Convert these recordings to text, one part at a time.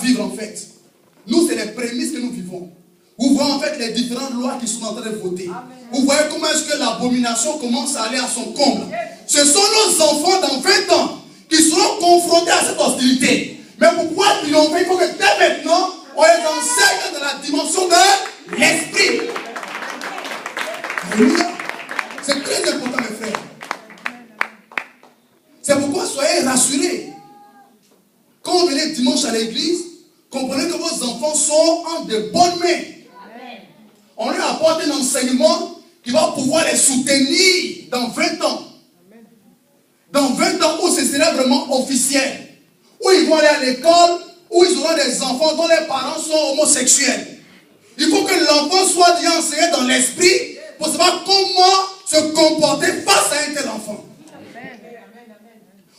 vivre en fait. Nous, c'est les prémices que nous vivons. Vous voyez en fait les différentes lois qui sont en train de voter. Amen. Vous voyez comment est-ce que l'abomination commence à aller à son comble. Ce sont nos enfants dans 20 ans qui seront confrontés à cette hostilité. Mais pour pouvoir triompher, il faut que dès maintenant, on les enseigne dans la dimension de l'esprit. Alléluia. C'est très important, mes frères. C'est pourquoi soyez rassurés. Quand vous venez dimanche à l'église, comprenez que vos enfants sont en de bonnes mains. On leur apporte un enseignement qui va pouvoir les soutenir dans 20 ans. Dans 20 ans où ce sera vraiment officiel. Où ils vont aller à l'école, où ils auront des enfants dont les parents sont homosexuels. Il faut que l'enfant soit déjà enseigné dans l'esprit pour savoir comment se comporter face à un tel enfant.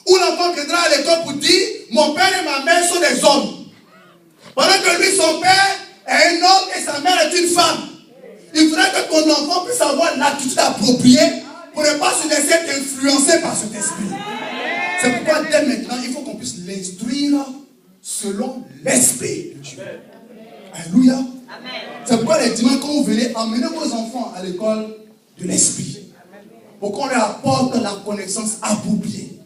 Où l'enfant viendra à l'école pour dire, mon père et ma mère sont des hommes. Pendant que lui, son père est un homme et sa mère est une femme. Il faudrait que ton enfant puisse avoir l'attitude appropriée pour ne pas se laisser influencer par cet esprit. C'est pourquoi dès maintenant, il faut qu'on puisse l'instruire selon l'esprit de Dieu. Alléluia. C'est pourquoi les dimanches, quand vous venez, emmenez vos enfants à l'école de l'esprit. Pour qu'on leur apporte la connaissance appropriée.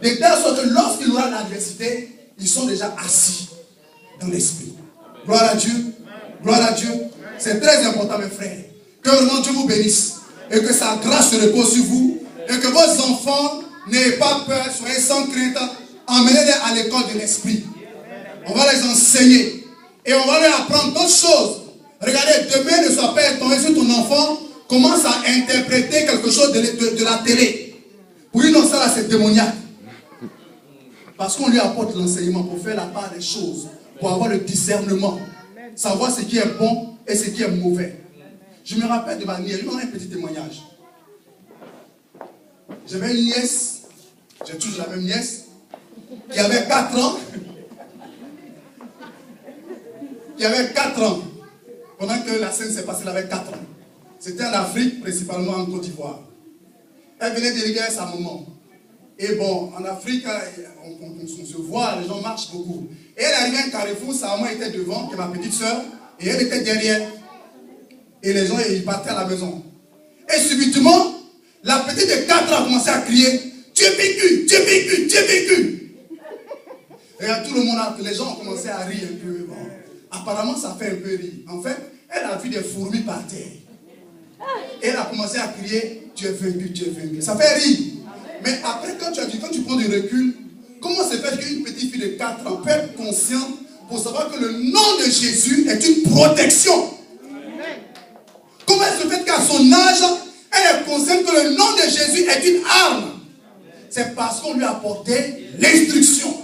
De telle sorte que lorsqu'il aura l'adversité, ils sont déjà assis dans l'esprit. Gloire à Dieu. Gloire à Dieu. C'est très important, mes frères. Que vraiment Dieu vous bénisse. Et que sa grâce se repose sur vous. Et que vos enfants n'ayez pas peur, soyez sans crainte. Emmenez-les à l'école de l'esprit. On va les enseigner. Et on va leur apprendre d'autres choses. Regardez, demain ne sois pas étonné si ton enfant commence à interpréter quelque chose de la télé. Pour lui, non, ça là, c'est démoniaque. Parce qu'on lui apporte l'enseignement pour faire la part des choses. Pour avoir le discernement. Savoir ce qui est bon et ce qui est mauvais. Je me rappelle de ma nièce, je vais donner un petit témoignage. J'avais une nièce, j'ai toujours la même nièce, qui avait 4 ans. Qui avait 4 ans. Pendant que la scène s'est passée, elle avait 4 ans. C'était en Afrique, principalement en Côte d'Ivoire. Elle venait d'élire sa maman. Et bon, en Afrique, on se voit, les gens marchent beaucoup. Et elle arrivait à un carrefour, sa maman était devant, qui est ma petite soeur, et elle était derrière. Et les gens, ils partaient à la maison. Et subitement, la petite de 4 ans a commencé à crier, tu es vécu, tu es vécu, tu es vécu. Et tout le monde, les gens ont commencé à rire un peu. Bon. Apparemment, ça fait un peu rire. En fait, elle a vu des fourmis par terre. Et elle a commencé à crier, tu es vaincu, tu es vaincu. Ça fait rire. Mais après, quand tu prends du recul, comment se fait qu'une petite fille de 4 ans peut être consciente pour savoir que le nom de Jésus est une protection? Comment elle se fait qu'à son âge, elle est consciente que le nom de Jésus est une arme? C'est parce qu'on lui a apporté l'instruction.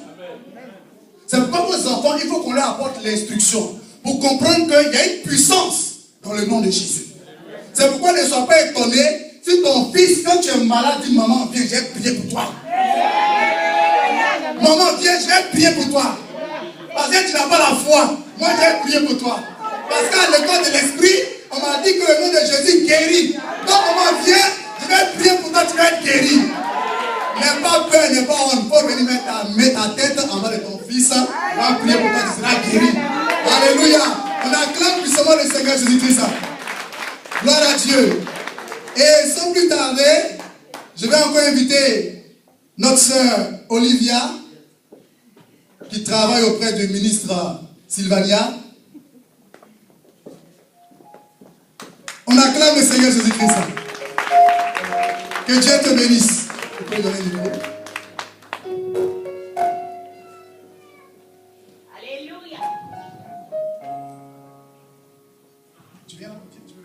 C'est pourquoi vos enfants, il faut qu'on leur apporte l'instruction. Pour comprendre qu'il y a une puissance dans le nom de Jésus. C'est pourquoi ne sois pas étonné si ton fils, quand tu es malade, dit maman, viens, j'ai prié pour toi. Maman, viens, j'ai prié pour toi. Parce que tu n'as pas la foi. Moi, j'ai prié pour toi. Parce qu'à l'école de l'esprit, on m'a dit que le nom de Jésus guérit. Donc, maman, viens, je vais prier pour toi, tu vas être guéri. N'aie pas peur, n'aie pas honte. Il faut venir mettre ta tête en bas de ton fils. On va prier pour toi, tu seras guéri. Alléluia. On acclame puissamment le Seigneur Jésus-Christ. Gloire à Dieu. Et sans plus tarder, je vais encore inviter notre sœur Olivia, qui travaille auprès du ministre Sylvania. On acclame le Seigneur Jésus-Christ. Que Dieu te bénisse. Tu peux donner le micro. Alléluia. Tu viens là, tu veux